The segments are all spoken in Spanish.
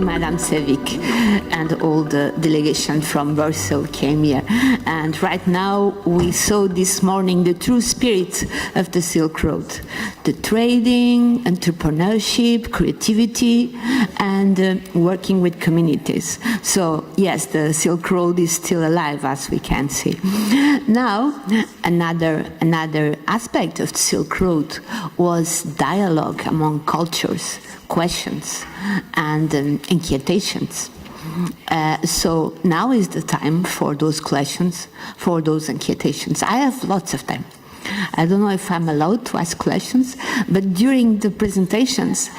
Madame Sevik and all the delegation from Warsaw came here. And right now we saw this morning the true spirit of the Silk Road. The trading, entrepreneurship, creativity, and working with communities. So yes, the Silk Road is still alive, as we can see. Now, another aspect of the Silk Road was dialogue among cultures, questions, and inquietations. So now is the time for those questions, for those inquietations. I have lots of time. I don't know if I'm allowed to ask questions, but during the presentations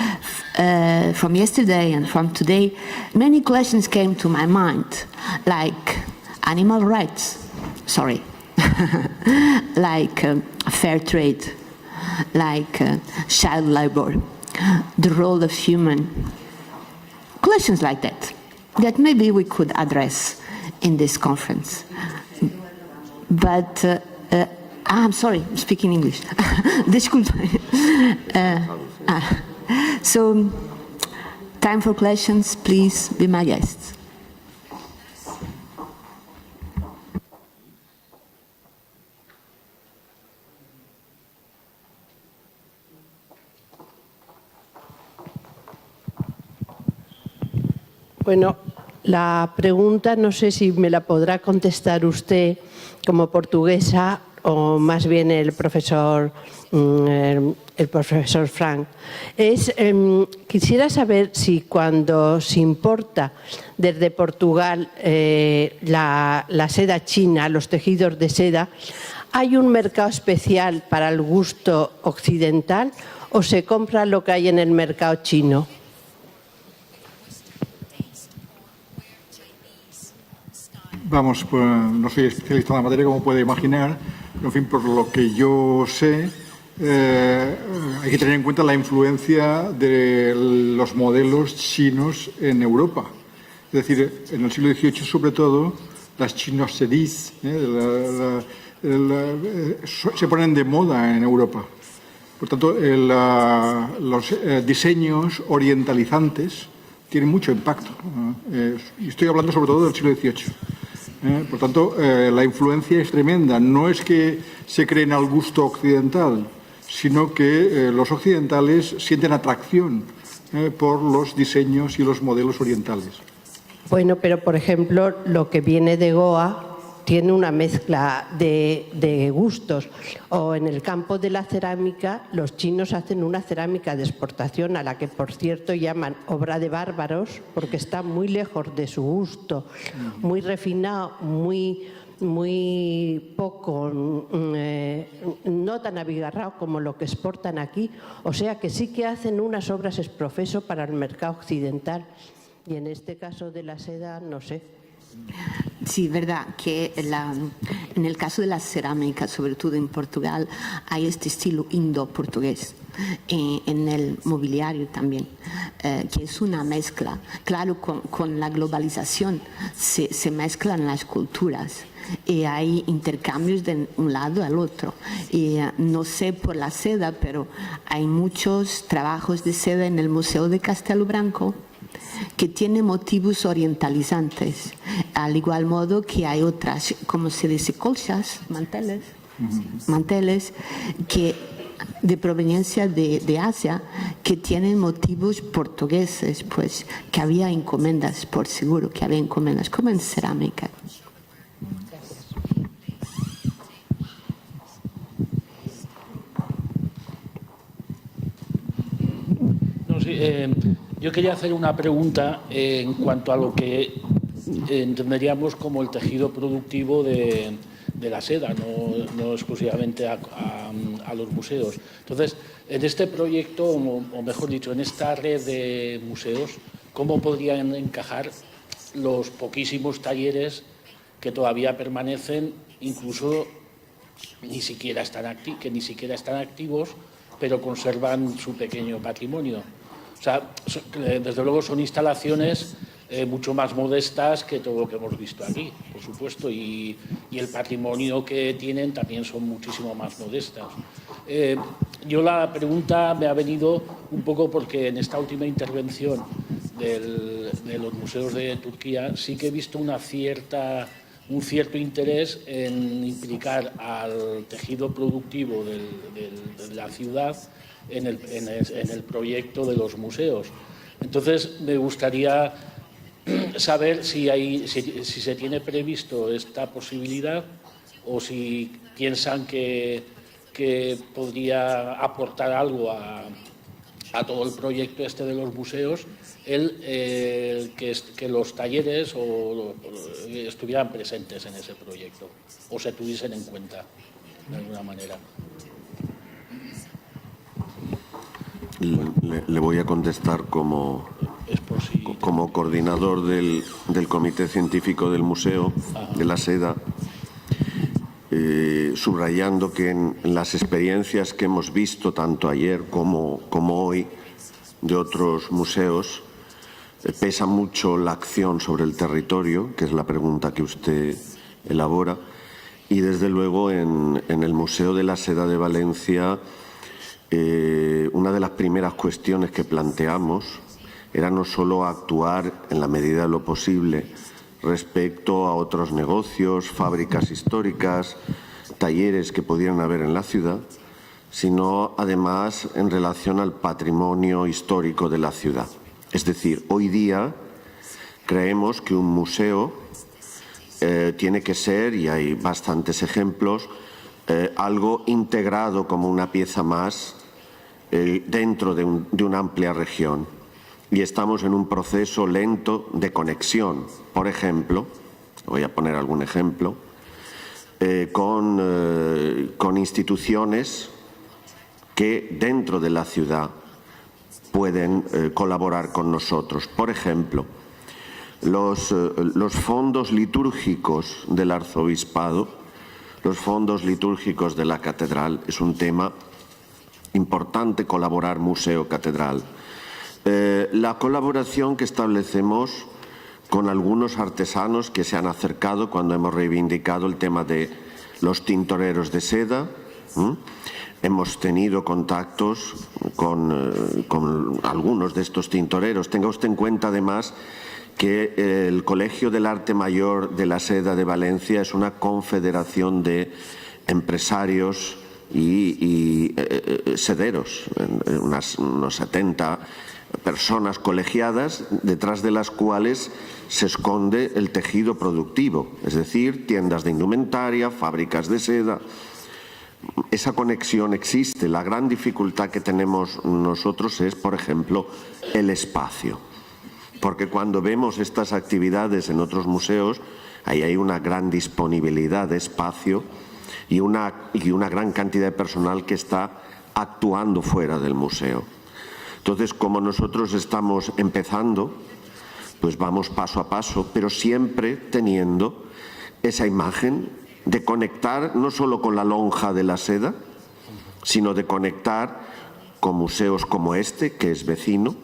from yesterday and from today, many questions came to my mind, like animal rights, like fair trade, like child labor, the role of human, questions like that maybe we could address in this conference. But I'm sorry, I'm speaking English. So, time for questions, please be my guests. Bueno, la pregunta no sé si me la podrá contestar usted como portuguesa o más bien el profesor Frank. Quisiera saber si cuando se importa desde Portugal la seda china, los tejidos de seda, ¿hay un mercado especial para el gusto occidental o se compra lo que hay en el mercado chino? Vamos, pues, no soy especialista en la materia, como puede imaginar. En fin, por lo que yo sé, hay que tener en cuenta la influencia de los modelos chinos en Europa. Es decir, en el siglo XVIII, sobre todo, las chinos sedis se ponen de moda en Europa. Por tanto, los diseños orientalizantes tienen mucho impacto. Y estoy hablando sobre todo del siglo XVIII. Por tanto, la influencia es tremenda. No es que se creen al gusto occidental, sino que los occidentales sienten atracción por los diseños y los modelos orientales. Bueno, pero por ejemplo, lo que viene de Goa tiene una mezcla de gustos. O en el campo de la cerámica, los chinos hacen una cerámica de exportación a la que, por cierto, llaman obra de bárbaros, porque está muy lejos de su gusto, muy refinado, muy poco, no tan abigarrado como lo que exportan aquí. O sea que sí que hacen unas obras ex profeso para el mercado occidental. Y en este caso de la seda, no sé. Sí, verdad que en el caso de la cerámica, sobre todo en Portugal, hay este estilo indo-portugués. En el mobiliario también, que es una mezcla. Claro, con la globalización se mezclan las culturas y hay intercambios de un lado al otro. Y no sé por la seda, pero hay muchos trabajos de seda en el Museo de Castelo Branco que tiene motivos orientalizantes, al igual modo que hay otras, como se dice, colchas, manteles que de proveniencia de Asia, que tienen motivos portugueses, pues que había encomiendas, por seguro que había encomiendas, como en cerámica. No, sí, yo quería hacer una pregunta en cuanto a lo que entenderíamos como el tejido productivo de la seda, no exclusivamente a los museos. Entonces, en este proyecto, o mejor dicho, en esta red de museos, ¿cómo podrían encajar los poquísimos talleres que todavía permanecen, incluso que ni siquiera están activos, pero conservan su pequeño patrimonio? O sea, desde luego son instalaciones mucho más modestas que todo lo que hemos visto aquí, por supuesto, y el patrimonio que tienen también son muchísimo más modestas. Yo la pregunta me ha venido un poco porque en esta última intervención de los museos de Turquía, sí que he visto un cierto interés en implicar al tejido productivo de la ciudad en el proyecto de los museos. Entonces, me gustaría saber si se tiene previsto esta posibilidad o si piensan que podría aportar algo a todo el proyecto este de los museos que los talleres estuvieran presentes en ese proyecto o se tuviesen en cuenta de alguna manera. Le voy a contestar como coordinador del Comité Científico del Museo de la Seda, subrayando que en las experiencias que hemos visto tanto ayer como hoy de otros museos, pesa mucho la acción sobre el territorio, que es la pregunta que usted elabora, y desde luego en el Museo de la Seda de Valencia una de las primeras cuestiones que planteamos era no solo actuar en la medida de lo posible respecto a otros negocios, fábricas históricas, talleres que pudieran haber en la ciudad, sino además en relación al patrimonio histórico de la ciudad. Es decir, hoy día creemos que un museo tiene que ser, y hay bastantes ejemplos, algo integrado como una pieza más dentro de una amplia región. Y estamos en un proceso lento de conexión. Por ejemplo, voy a poner algún ejemplo, con instituciones que dentro de la ciudad pueden colaborar con nosotros. Por ejemplo, los fondos litúrgicos del arzobispado, los fondos litúrgicos de la catedral, es un tema importante colaborar museo-catedral. La colaboración que establecemos con algunos artesanos que se han acercado cuando hemos reivindicado el tema de los tintoreros de seda. Hemos tenido contactos con algunos de estos tintoreros. Tenga usted en cuenta además que el Colegio del Arte Mayor de la Seda de Valencia es una confederación de empresarios y sederos, unos 70 personas colegiadas, detrás de las cuales se esconde el tejido productivo, es decir, tiendas de indumentaria, fábricas de seda. Esa conexión existe. La gran dificultad que tenemos nosotros es, por ejemplo, el espacio. Porque cuando vemos estas actividades en otros museos, ahí hay una gran disponibilidad de espacio y una gran cantidad de personal que está actuando fuera del museo. Entonces, como nosotros estamos empezando, pues vamos paso a paso, pero siempre teniendo esa imagen de conectar no solo con la lonja de la seda, sino de conectar con museos como este, que es vecino.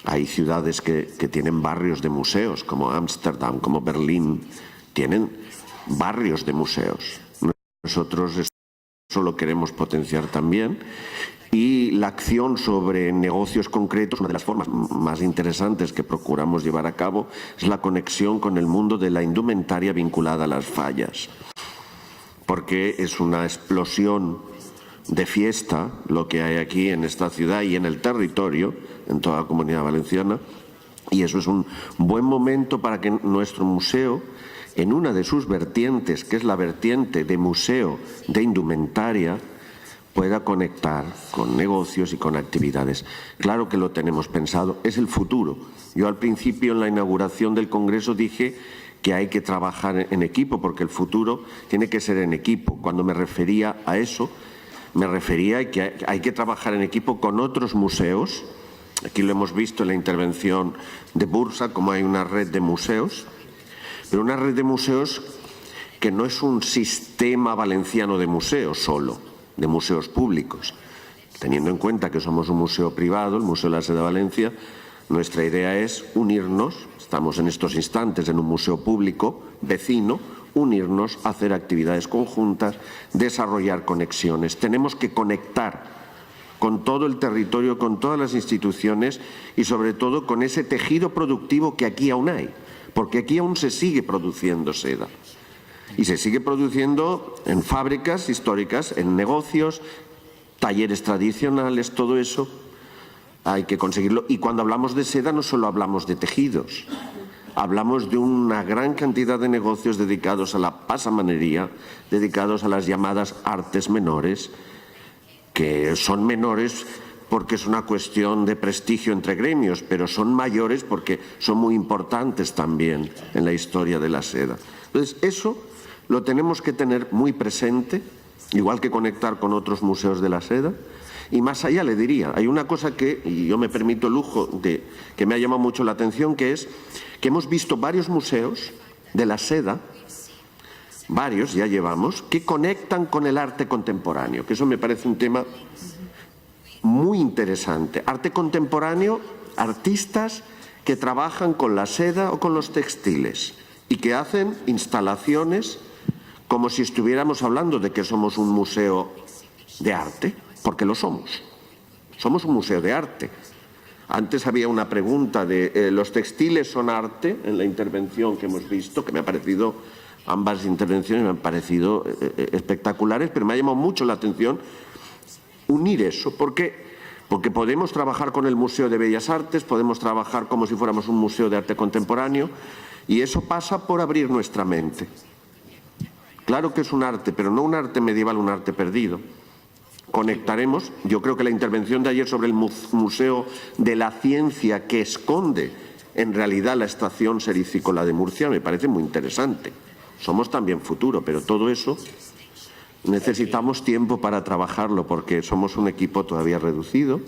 Hay ciudades que tienen barrios de museos, como Ámsterdam, como Berlín, tienen barrios de museos. Nosotros eso lo queremos potenciar también. Y la acción sobre negocios concretos, una de las formas más interesantes que procuramos llevar a cabo es la conexión con el mundo de la indumentaria vinculada a las fallas. Porque es una explosión de fiesta lo que hay aquí en esta ciudad y en el territorio, en toda la Comunidad Valenciana, y eso es un buen momento para que nuestro museo, en una de sus vertientes, que es la vertiente de museo de indumentaria, pueda conectar con negocios y con actividades. Claro que lo tenemos pensado, es el futuro. Yo al principio en la inauguración del Congreso dije que hay que trabajar en equipo, porque el futuro tiene que ser en equipo. Cuando me refería a eso, me refería a que hay que trabajar en equipo con otros museos. Aquí lo hemos visto en la intervención de Bursa, como hay una red de museos, pero una red de museos que no es un sistema valenciano de museos solo, de museos públicos. Teniendo en cuenta que somos un museo privado, el Museo de la Seda de Valencia, nuestra idea es unirnos, estamos en estos instantes en un museo público vecino, unirnos, hacer actividades conjuntas, desarrollar conexiones. Tenemos que conectar con todo el territorio, con todas las instituciones y sobre todo con ese tejido productivo que aquí aún hay, porque aquí aún se sigue produciendo seda. Y se sigue produciendo en fábricas históricas, en negocios, talleres tradicionales, todo eso hay que conseguirlo. Y cuando hablamos de seda no solo hablamos de tejidos, hablamos de una gran cantidad de negocios dedicados a la pasamanería, dedicados a las llamadas artes menores, que son menores porque es una cuestión de prestigio entre gremios, pero son mayores porque son muy importantes también en la historia de la seda. Entonces, eso lo tenemos que tener muy presente, igual que conectar con otros museos de la seda. Y más allá le diría, hay una cosa que, y yo me permito el lujo de que me ha llamado mucho la atención, que es que hemos visto varios museos de la seda, varios ya llevamos, que conectan con el arte contemporáneo, que eso me parece un tema muy interesante. Arte contemporáneo, artistas que trabajan con la seda o con los textiles y que hacen instalaciones como si estuviéramos hablando de que somos un museo de arte, porque lo somos. Somos un museo de arte. Antes había una pregunta de ¿los textiles son arte? En la intervención que hemos visto, que me ha parecido, ambas intervenciones me han parecido espectaculares, pero me ha llamado mucho la atención unir eso, porque podemos trabajar con el Museo de Bellas Artes, podemos trabajar como si fuéramos un museo de arte contemporáneo, y eso pasa por abrir nuestra mente. Claro que es un arte, pero no un arte medieval, un arte perdido. Conectaremos, yo creo que la intervención de ayer sobre el Museo de la Ciencia que esconde en realidad la estación sericícola de Murcia me parece muy interesante. Somos también futuro, pero todo eso necesitamos tiempo para trabajarlo porque somos un equipo todavía reducido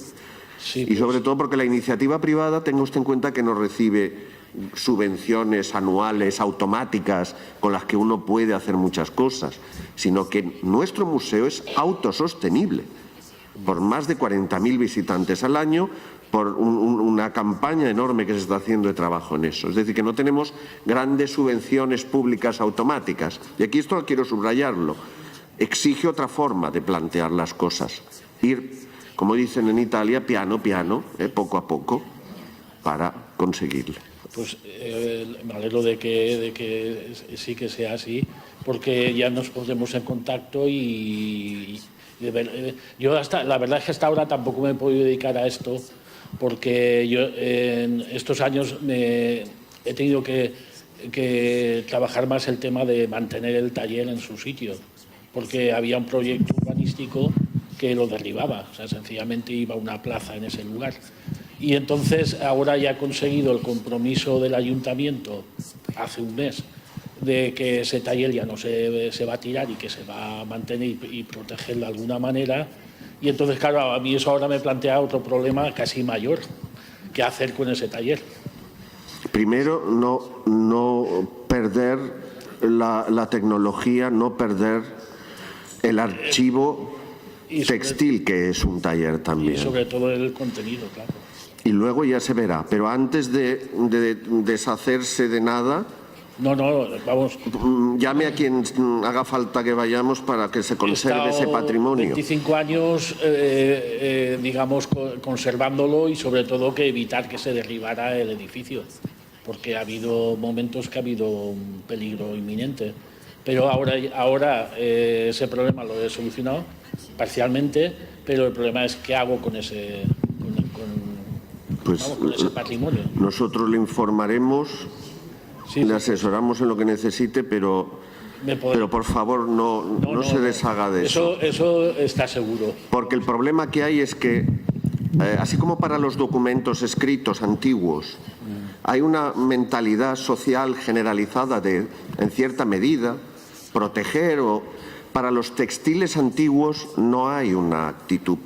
y sobre todo porque la iniciativa privada, tenga usted en cuenta que no recibe subvenciones anuales automáticas con las que uno puede hacer muchas cosas, sino que nuestro museo es autosostenible por más de 40.000 visitantes al año, por una campaña enorme que se está haciendo de trabajo en eso. Es decir, que no tenemos grandes subvenciones públicas automáticas. Y aquí esto quiero subrayarlo. Exige otra forma de plantear las cosas. Ir, como dicen en Italia, piano, piano, poco a poco, para conseguirlo. Pues me alegro de que sí que sea así, porque ya nos pondremos en contacto y yo la verdad es que hasta ahora tampoco me he podido dedicar a esto, porque yo en estos años he tenido que trabajar más el tema de mantener el taller en su sitio, porque había un proyecto urbanístico que lo derribaba, o sea, sencillamente iba a una plaza en ese lugar. Y entonces ahora ya he conseguido el compromiso del ayuntamiento hace un mes de que ese taller ya no se va a tirar y que se va a mantener y proteger de alguna manera. Y entonces, claro, a mí eso ahora me plantea otro problema casi mayor. ¿Qué hacer con ese taller? Primero, no perder la tecnología, no perder el archivo textil, que es un taller también. Y sobre todo el contenido, claro. Y luego ya se verá, pero antes de deshacerse de nada, no, vamos. Llame a quien haga falta que vayamos para que se conserve ese patrimonio. 25 años, digamos, conservándolo y sobre todo que evitar que se derribara el edificio, porque ha habido momentos que ha habido un peligro inminente. Pero ahora ese problema lo he solucionado parcialmente, pero el problema es qué hago con ese patrimonio. Nosotros le informaremos, le asesoramos en lo que necesite, pero por favor no se deshaga de eso. Eso está seguro. Porque el problema que hay es que, así como para los documentos escritos antiguos, hay una mentalidad social generalizada de, en cierta medida, proteger o... Para los textiles antiguos no hay una actitud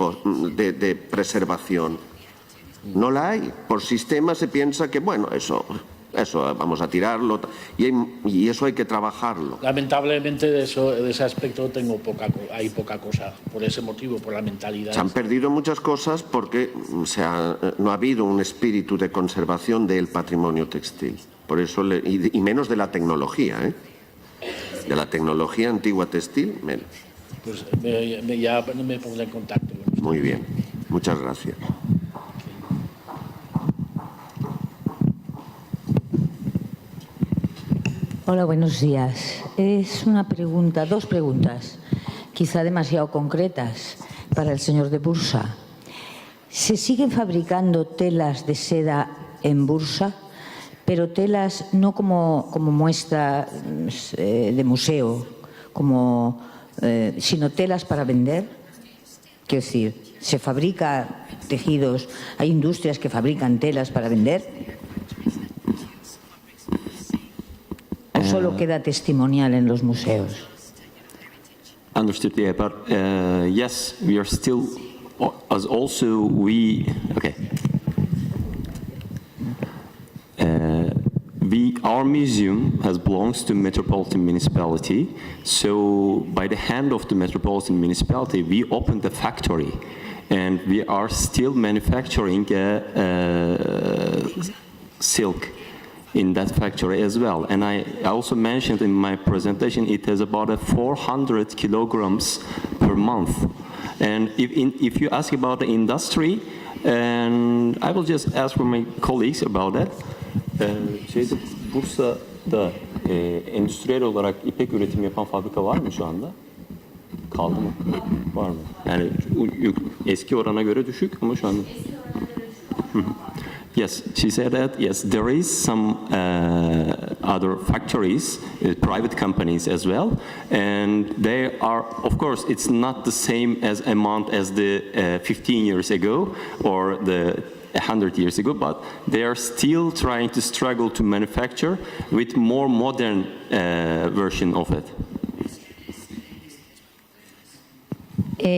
de preservación. No la hay. Por sistema se piensa que, bueno, eso vamos a tirarlo y eso hay que trabajarlo. Lamentablemente de ese aspecto hay poca cosa, por ese motivo, por la mentalidad. Se han perdido muchas cosas porque no ha habido un espíritu de conservación del patrimonio textil. Por eso y menos de la tecnología, de la tecnología antigua textil, menos. Pues ya me pondré en contacto. Muy bien. Muchas gracias. Hola, buenos días. Es una pregunta, dos preguntas, quizá demasiado concretas para el señor de Bursa. ¿Se siguen fabricando telas de seda en Bursa, pero telas no como muestra de museo, sino telas para vender? Quiero decir, ¿se fabrica tejidos? ¿Hay industrias que fabrican telas para vender? ¿O solo queda testimonial en los museos? Understood, yeah, but yes, we are still, as also we, okay. Our museum belongs to Metropolitan Municipality, so by the hand of the Metropolitan Municipality, we opened the factory, and we are still manufacturing silk in that factory as well. And I also mentioned in my presentation, it has about 400 kilograms per month. And if you ask about the industry, and I will just ask for my colleagues about that. Bursa'da endüstriyel olarak ipek üretimi yapan fabrika var mı şu anda? Kaldı mı? Var mı? Yani eski orana göre düşük ama şu anda. Yes, she said that, yes, there is some other factories, private companies as well, and they are, of course, it's not the same as amount as the 15 years ago or the 100 years ago, but they are still trying to struggle to manufacture with more modern version of it.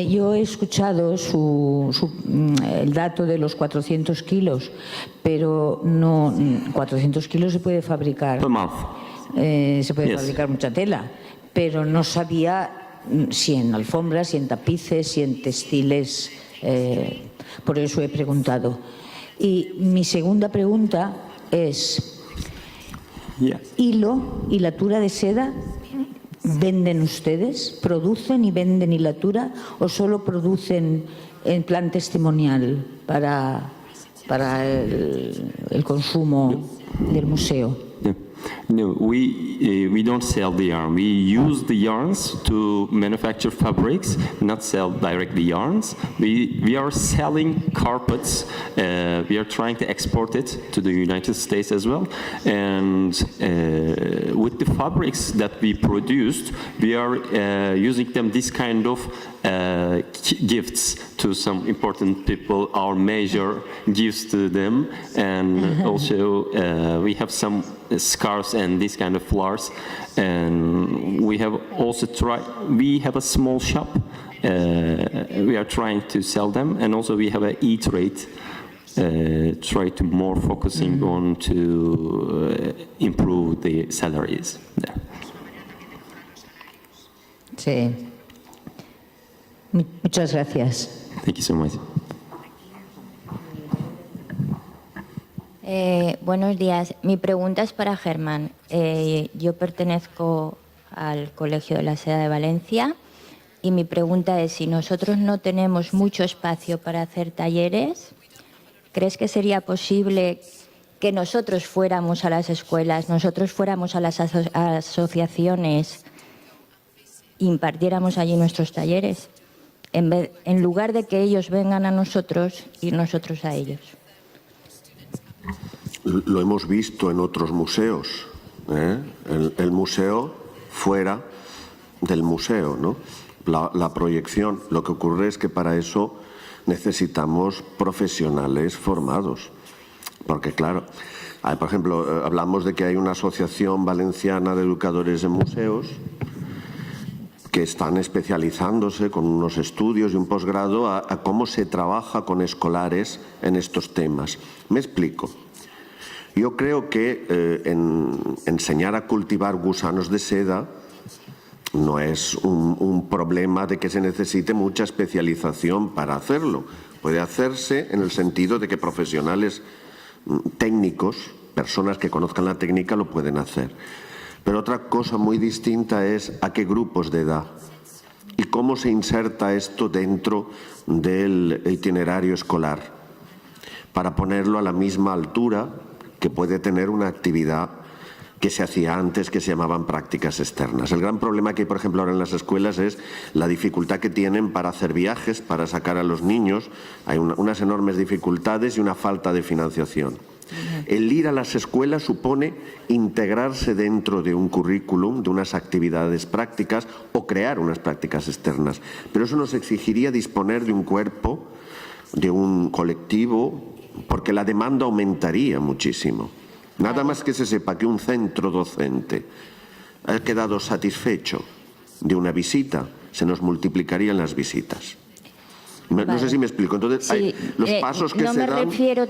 Yo he escuchado el dato de los 400 kilos, pero no 400 kilos se puede fabricar. Per month. Se puede Yes. fabricar mucha tela, pero no sabía si en alfombras, si en tapices, si en textiles. Por eso he preguntado. Y mi segunda pregunta es: Yeah. ¿hilo, hilatura de seda, venden ustedes? ¿Producen y venden hilatura o solo producen en plan testimonial para el consumo del museo? Yeah. No, we don't sell the yarn. We use the yarns to manufacture fabrics, not sell directly yarns. We are selling carpets. We are trying to export it to the United States as well. And with the fabrics that we produced, we are using them this kind of gifts to some important people. Our major gives to them, and also we have some scarves and this kind of flowers. And we have also tried. We have a small shop. We are trying to sell them, and also we have an e-trade. Try to more focusing on to improve the salaries there. Sí. Muchas gracias. Thank you so much. Buenos días. Mi pregunta es para Germán. Yo pertenezco al Colegio de la Seda de Valencia y mi pregunta es: si nosotros no tenemos mucho espacio para hacer talleres, ¿crees que sería posible que nosotros fuéramos a las escuelas, nosotros fuéramos a las asociaciones, impartiéramos allí nuestros talleres, en lugar de que ellos vengan a nosotros y nosotros a ellos? Lo hemos visto en otros museos, el museo fuera del museo, ¿no? La proyección. Lo que ocurre es que para eso necesitamos profesionales formados, porque claro, por ejemplo, hablamos de que hay una asociación valenciana de educadores en museos que están especializándose con unos estudios y un posgrado a cómo se trabaja con escolares en estos temas. Me explico. Yo creo que enseñar a cultivar gusanos de seda no es un problema de que se necesite mucha especialización para hacerlo. Puede hacerse en el sentido de que profesionales técnicos, personas que conozcan la técnica, lo pueden hacer. Pero otra cosa muy distinta es a qué grupos de edad y cómo se inserta esto dentro del itinerario escolar para ponerlo a la misma altura que puede tener una actividad que se hacía antes, que se llamaban prácticas externas. El gran problema que hay, por ejemplo, ahora en las escuelas es la dificultad que tienen para hacer viajes, para sacar a los niños. Hay unas enormes dificultades y una falta de financiación. El ir a las escuelas supone integrarse dentro de un currículum, de unas actividades prácticas o crear unas prácticas externas. Pero eso nos exigiría disponer de un cuerpo, de un colectivo, porque la demanda aumentaría muchísimo. Nada más que se sepa que un centro docente ha quedado satisfecho de una visita, se nos multiplicarían las visitas. No sé si me explico. Entonces, Sí, hay los pasos que no se me dan... refiero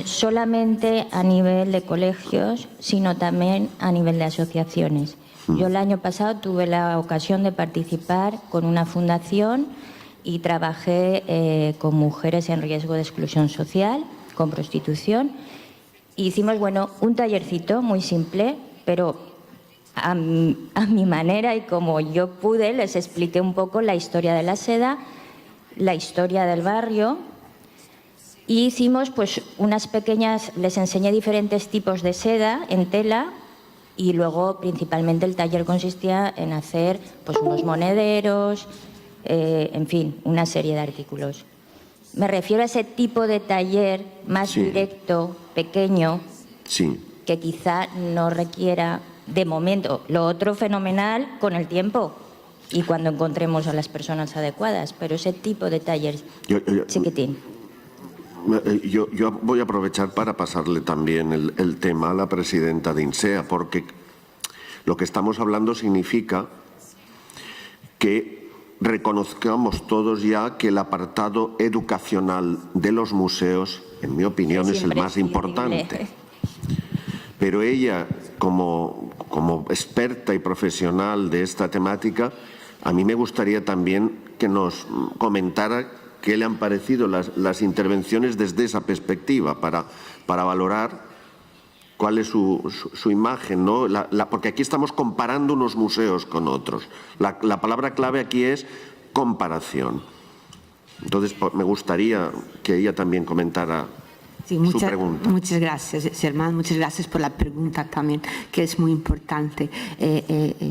solamente a nivel de colegios, sino también a nivel de asociaciones. Yo el año pasado tuve la ocasión de participar con una fundación y trabajé con mujeres en riesgo de exclusión social, con prostitución. Hicimos, un tallercito muy simple, pero a mi manera y como yo pude, les expliqué un poco la historia de la seda, la historia del barrio, y hicimos unas pequeñas, les enseñé diferentes tipos de seda en tela, y luego principalmente el taller consistía en hacer unos monederos, en fin, una serie de artículos. Me refiero a ese tipo de taller más directo, pequeño, que quizá no requiera, de momento, lo otro fenomenal con el tiempo y cuando encontremos a las personas adecuadas, pero ese tipo de taller chiquitín. Yo voy a aprovechar para pasarle también el tema a la presidenta de INSEA, porque lo que estamos hablando significa que reconozcamos todos ya que el apartado educacional de los museos, en mi opinión, es el más importante. Pero ella, como experta y profesional de esta temática, a mí me gustaría también que nos comentara qué le han parecido las intervenciones desde esa perspectiva, para valorar cuál es su imagen, ¿no? Porque aquí estamos comparando unos museos con otros. La palabra clave aquí es comparación. Entonces, me gustaría que ella también comentara su pregunta. Muchas gracias, Germán. Muchas gracias por la pregunta también, que es muy importante,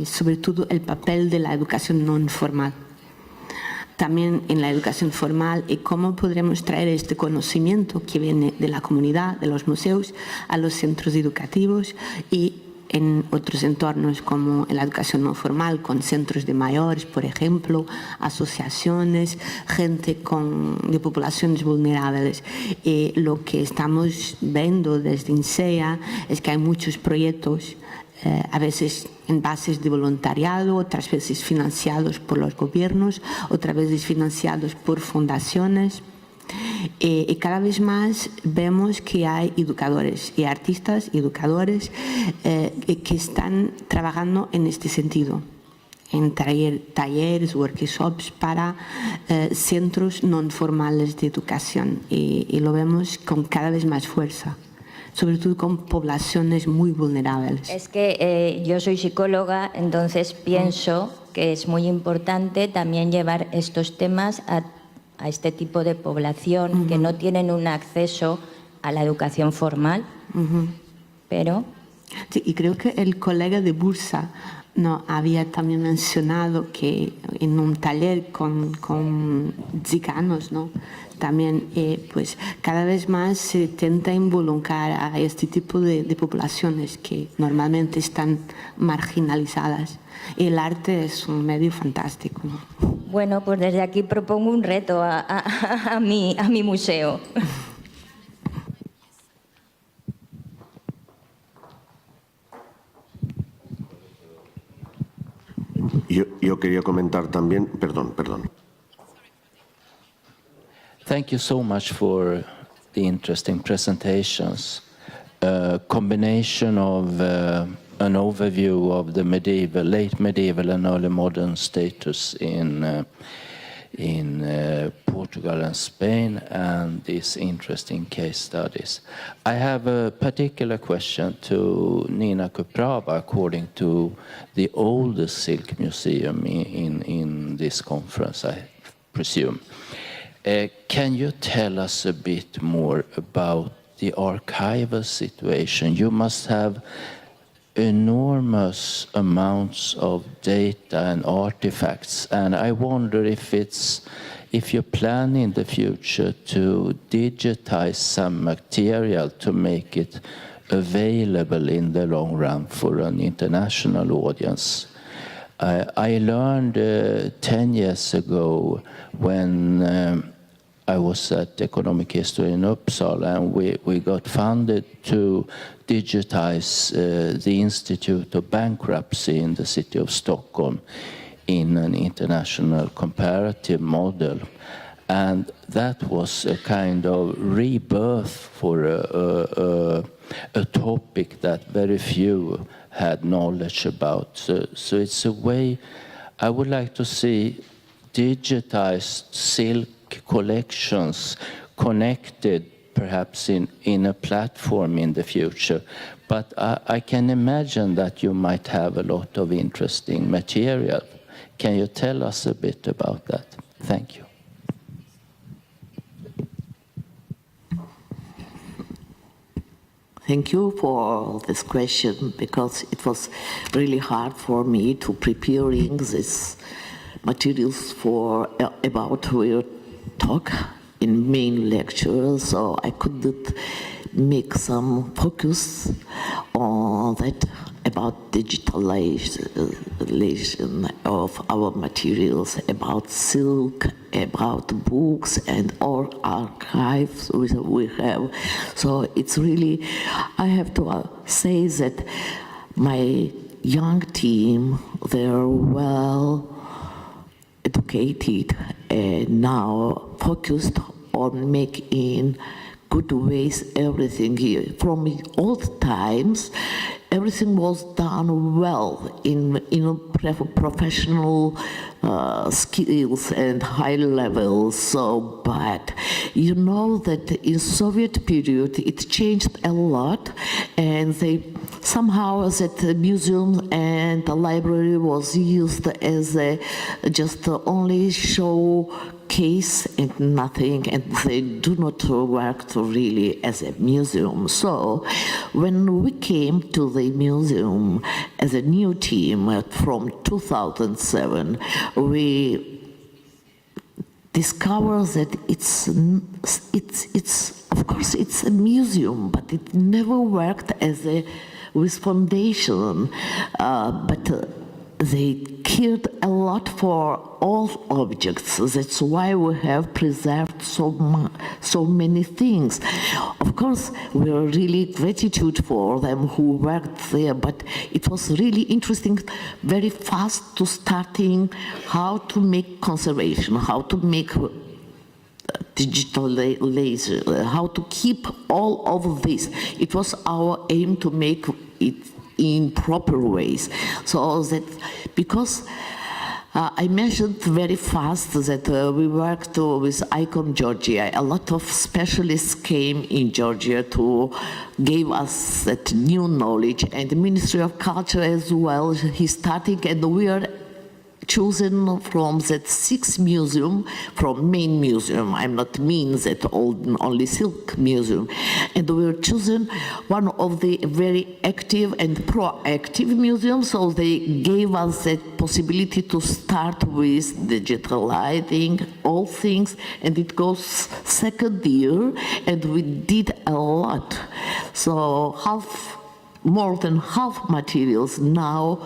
sobre todo el papel de la educación no formal. También en la educación formal y cómo podremos traer este conocimiento que viene de la comunidad, de los museos, a los centros educativos y en otros entornos como en la educación no formal, con centros de mayores, por ejemplo, asociaciones, gente de poblaciones vulnerables. Y lo que estamos viendo desde INSEA es que hay muchos proyectos, a veces en bases de voluntariado, otras veces financiados por los gobiernos, otras veces financiados por fundaciones. Y cada vez más vemos que hay educadores y artistas y educadores que están trabajando en este sentido, en talleres, workshops para centros no formales de educación, y lo vemos con cada vez más fuerza, sobre todo con poblaciones muy vulnerables. Es que yo soy psicóloga, entonces pienso que es muy importante también llevar estos temas a este tipo de población que no tienen un acceso a la educación formal, pero... Sí, y creo que el colega de Bursa había también mencionado que en un taller con ciganos, también pues cada vez más se intenta involucrar a este tipo de poblaciones que normalmente están marginalizadas. El arte es un medio fantástico, ¿no? Bueno, pues desde aquí propongo un reto a mi museo. Yo quería comentar también, perdón. Thank you so much for the interesting presentations. A combination of an overview of the late medieval and early modern status in in Portugal and Spain, and these interesting case studies. I have a particular question to Nina Kuprava, according to the oldest silk museum in this conference, I presume. Can you tell us a bit more about the archival situation? You must have enormous amounts of data and artifacts, and I wonder if you plan in the future to digitize some material to make it available in the long run for an international audience. I learned 10 years ago when I was at Economic History in Uppsala, and we got funded to digitize the Institute of Bankruptcy in the city of Stockholm in an international comparative model. And that was a kind of rebirth for a topic that very few had knowledge about. So it's a way I would like to see digitized silk collections connected perhaps in a platform in the future. But I can imagine that you might have a lot of interesting material. Can you tell us a bit about that? Thank you. Thank you for this question, because it was really hard for me to preparing these materials for about our talk in main lecture, so I couldn't make some focus on that about digitalization of our materials, about silk, about books and all archives we have. So it's really, I have to say that my young team, they're well educated and now focused on making good ways everything here. From old times, everything was done well in professional skills and high levels. So, but you know that in Soviet period it changed a lot, and they somehow that the museum and the library was used as a just only show case and nothing, and they do not work really as a museum. So when we came to the museum as a new team from 2007, we discovered that it's of course it's a museum, but it never worked as a with foundation, but they cared a lot for all objects. That's why we have preserved so many things. Of course, we are really gratitude for them who worked there, but it was really interesting, very fast to starting how to make conservation, how to make digital laser, how to keep all of this. It was our aim to make it in proper ways. So that, because I mentioned very fast that we worked with ICOM Georgia. A lot of specialists came in Georgia to give us that new knowledge, and the Ministry of Culture as well, he's starting, and we are chosen from that 6 museum, from main museum. I'm not mean that only silk museum. And we were chosen one of the very active and proactive museums, so they gave us that possibility to start with digitalizing all things, and it goes second year, and we did a lot. So more than half materials now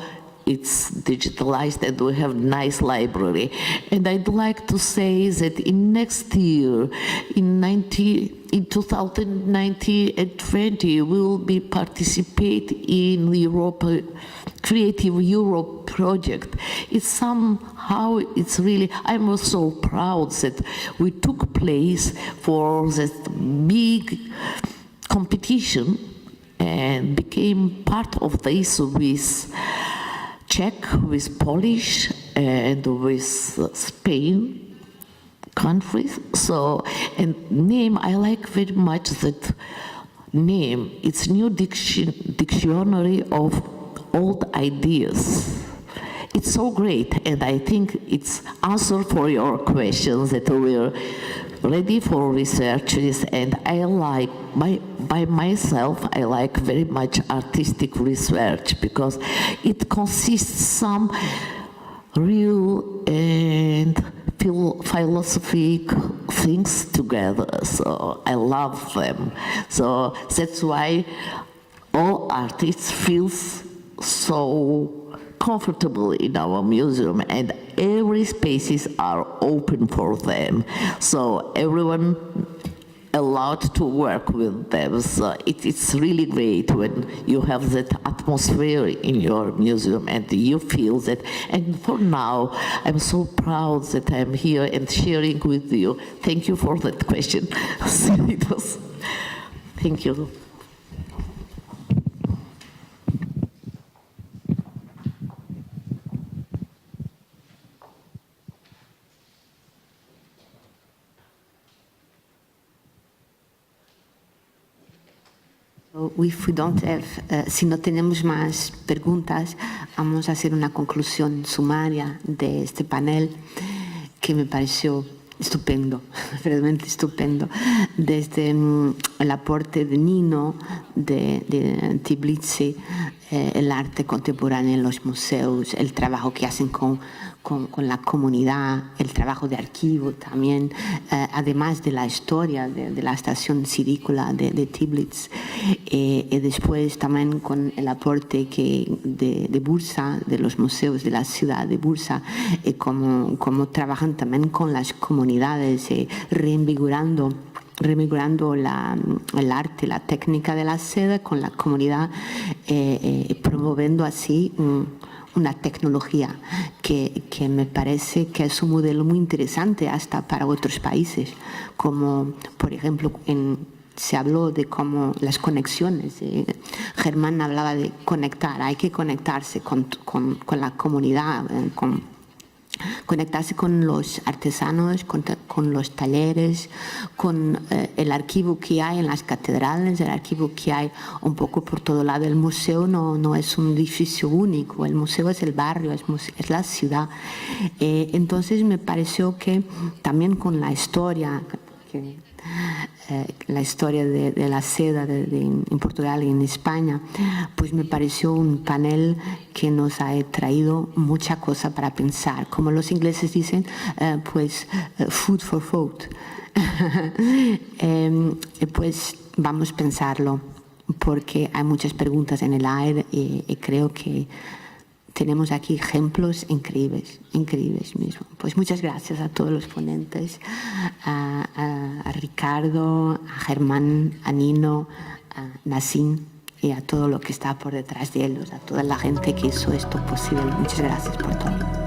it's digitalized, and we have nice library. And I'd like to say that in next year, in 2019 and 20, we will be participate in the Creative Europe project. It's somehow, it's really, I'm so proud that we took place for that big competition and became part of this with Czech, with Polish, and with Spain, countries. So, and name, I like very much that name. It's new dictionary of old ideas. It's so great, and I think it's answer for your questions that we're ready for researches. And I like, by myself, I like very much artistic research because it consists some real and philosophic things together. So I love them. So that's why all artists feel so comfortable in our museum, and every spaces are open for them. So everyone allowed to work with them. So it's really great when you have that atmosphere in your museum and you feel that. And for now, I'm so proud that I'm here and sharing with you. Thank you for that question. Thank you. If we don't have, si no tenemos más preguntas, vamos a hacer una conclusión sumaria de este panel que me pareció estupendo, realmente estupendo. Desde el aporte de Nino, de Tbilisi, el arte contemporáneo en los museos, el trabajo que hacen con la comunidad, el trabajo de archivo también, además de la historia de la estación silícola de Tbilisi, y después también con el aporte de Bursa, de los museos de la ciudad de Bursa, y cómo trabajan también con las comunidades, reinvigorando el arte, la técnica de la seda con la comunidad, promoviendo así una tecnología que me parece que es un modelo muy interesante hasta para otros países, como por ejemplo se habló de cómo las conexiones. Germán hablaba de conectar, hay que conectarse con la comunidad, conectarse con los artesanos, con los talleres, con el archivo que hay en las catedrales, el archivo que hay un poco por todo lado. El museo no es un edificio único, el museo es el barrio, es la ciudad. Entonces me pareció que también con la historia, la historia de la seda en Portugal y en España, pues me pareció un panel que nos ha traído mucha cosa para pensar. Como los ingleses dicen, pues food for thought. Pues vamos a pensarlo, porque hay muchas preguntas en el aire y creo que tenemos aquí ejemplos increíbles mismo. Pues muchas gracias a todos los ponentes, a Ricardo, a Germán, a Nino, a Nassim y a todo lo que está por detrás de ellos, a toda la gente que hizo esto posible. Muchas gracias por todo.